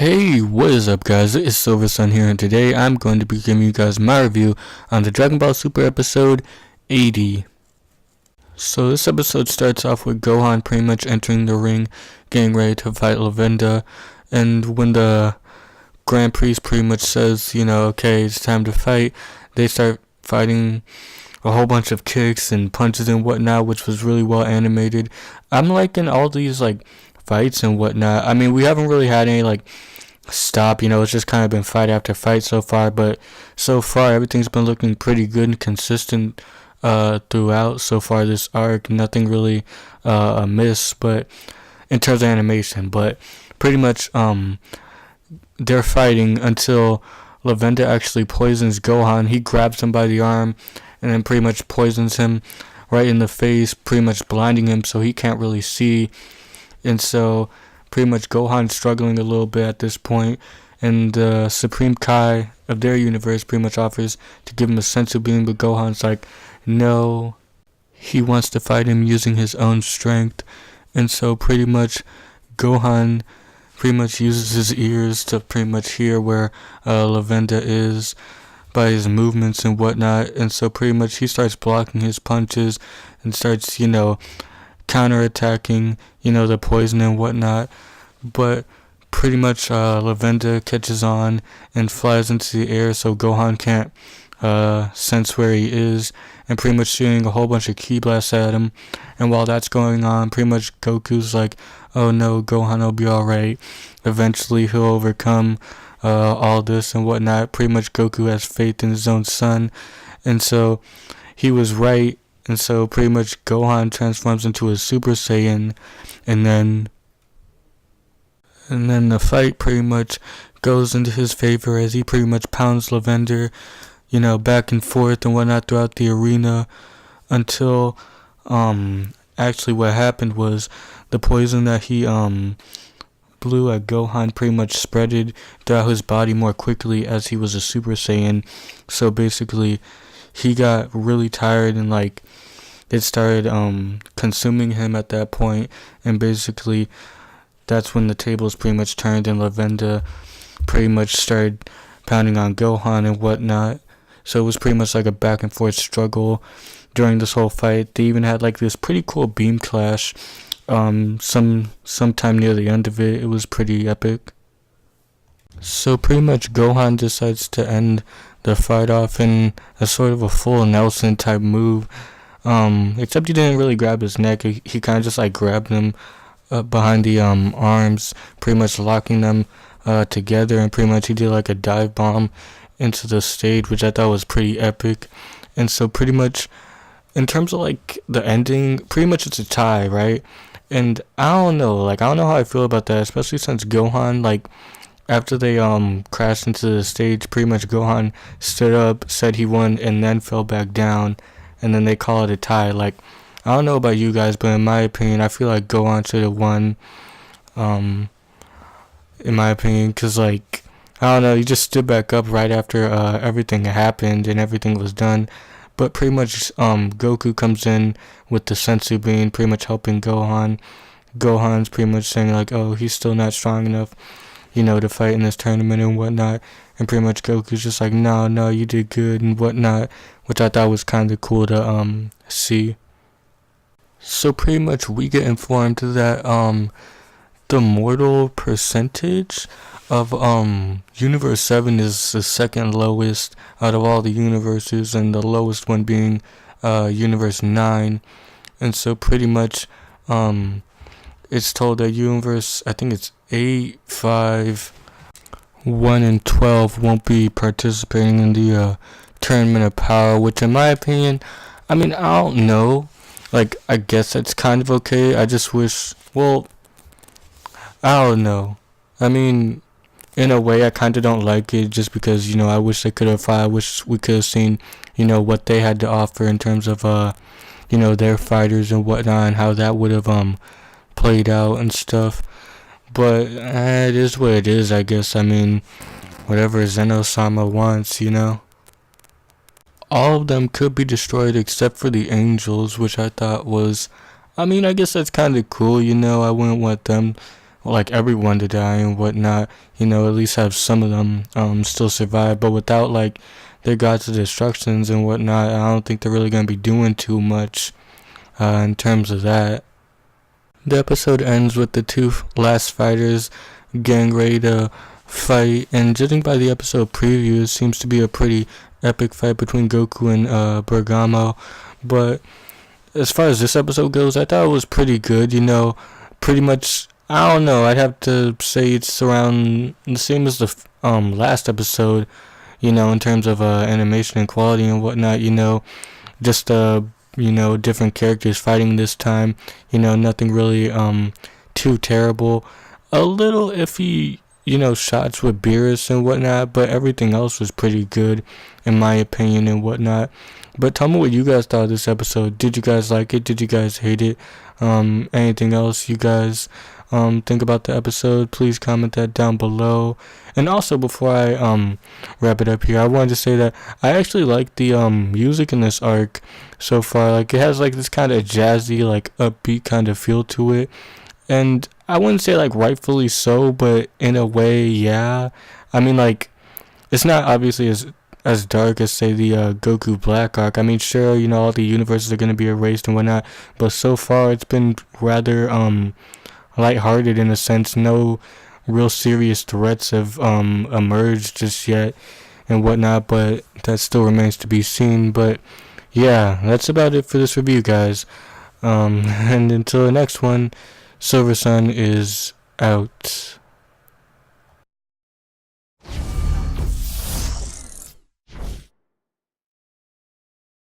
Hey, what is up guys, it's Silver Sun here, and today I'm going to be giving you guys my review on the Dragon Ball Super episode 80. So this episode starts off with Gohan pretty much entering the ring, getting ready to fight Lavenda, and when the Grand Priest pretty much says, okay, it's time to fight, they start fighting a whole bunch of kicks and punches and whatnot, which was really well animated. I'm liking all these fights and whatnot. I mean, we haven't really had any stop, it's just kind of been fight after fight so far, but so far everything's been looking pretty good and consistent throughout so far this arc. Nothing really amiss, but in terms of animation, but pretty much they're fighting until Lavenda actually poisons Gohan. He grabs him by the arm and then pretty much poisons him right in the face, pretty much blinding him so he can't really see. And so pretty much Gohan's struggling a little bit at this point, and Supreme Kai of their universe pretty much offers to give him a sensu bean, but Gohan's like, no, he wants to fight him using his own strength. And so pretty much Gohan pretty much uses his ears to pretty much hear where Lavenda is by his movements and whatnot, and so pretty much he starts blocking his punches and starts, counterattacking, the poison and whatnot. But pretty much Lavenda catches on and flies into the air, so Gohan can't sense where he is, and pretty much shooting a whole bunch of ki blasts at him. And while that's going on, pretty much Goku's like, oh no, Gohan will be alright. Eventually he'll overcome all this and whatnot. Pretty much Goku has faith in his own son, and so he was right. And so pretty much Gohan transforms into a Super Saiyan, and then the fight pretty much goes into his favor as he pretty much pounds Lavender, back and forth and whatnot throughout the arena, until actually what happened was the poison that he blew at Gohan pretty much spreaded throughout his body more quickly as he was a Super Saiyan. So basically he got really tired and it started consuming him at that point, and basically that's when the tables pretty much turned and Lavenda pretty much started pounding on Gohan and whatnot. So it was pretty much like a back and forth struggle during this whole fight. They even had this pretty cool beam clash sometime near the end of it. It was pretty epic. So pretty much Gohan decides to end the fight off in a sort of a full Nelson type move, except he didn't really grab his neck. He kind of just grabbed him behind the arms, pretty much locking them together, and pretty much he did a dive bomb into the stage, which I thought was pretty epic. And so pretty much in terms of the ending, pretty much it's a tie, right? And I don't know how I feel about that, especially since Gohan, after they crashed into the stage, pretty much Gohan stood up, said he won, and then fell back down, and then they call it a tie. I don't know about you guys, but in my opinion, I feel like Gohan should have won, in my opinion, because I don't know, he just stood back up right after everything happened and everything was done. But pretty much Goku comes in with the sensu bean, pretty much helping Gohan. Gohan's pretty much saying oh, he's still not strong enough, to fight in this tournament and whatnot. And pretty much Goku's just no, you did good and whatnot, which I thought was kind of cool to see. So pretty much we get informed that the mortal percentage of Universe 7 is the second lowest out of all the universes, and the lowest one being Universe 9. And so pretty much it's told that Universe, I think it's 8, 5, 1, and 12 won't be participating in the Tournament of Power, which in my opinion, I don't know. I guess that's kind of okay. I just wish, I don't know. In a way, I kind of don't like it just because, I wish they could have fought. I wish we could have seen, what they had to offer in terms of, their fighters and whatnot, and how that would have played out and stuff. But it is what it is, I guess. Whatever Zeno-sama wants, All of them could be destroyed except for the angels, which I thought was, I guess that's kind of cool, I wouldn't want them like everyone to die and whatnot. At least have some of them still survive. But without like their gods of destructions and whatnot, I don't think they're really gonna be doing too much in terms of that. The episode ends with the two last fighters getting ready to fight, and judging by the episode preview, it seems to be a pretty epic fight between Goku and Bergamo. But as far as this episode goes, I thought it was pretty good. Pretty much. I don't know. I'd have to say it's around the same as the last episode. In terms of animation and quality and whatnot. Just different characters fighting this time. Nothing really too terrible. A little iffy, shots with Beerus and whatnot, but everything else was pretty good in my opinion and whatnot. But tell me what you guys thought of this episode. Did you guys like it? Did you guys hate it? Anything else you guys think about the episode? Please comment that down below. And also, before I wrap it up here, I wanted to say that I actually like the music in this arc so far. Like, it has like this kind of jazzy, like upbeat kind of feel to it, and I wouldn't say like rightfully so, but in a way, yeah. I mean, like, it's not obviously as dark as say the Goku Black arc. I mean, sure, all the universes are gonna be erased and whatnot, but so far it's been rather lighthearted in a sense. No real serious threats have emerged just yet and whatnot, but that still remains to be seen. But yeah, that's about it for this review, guys. And until the next one, Silver Sun is out.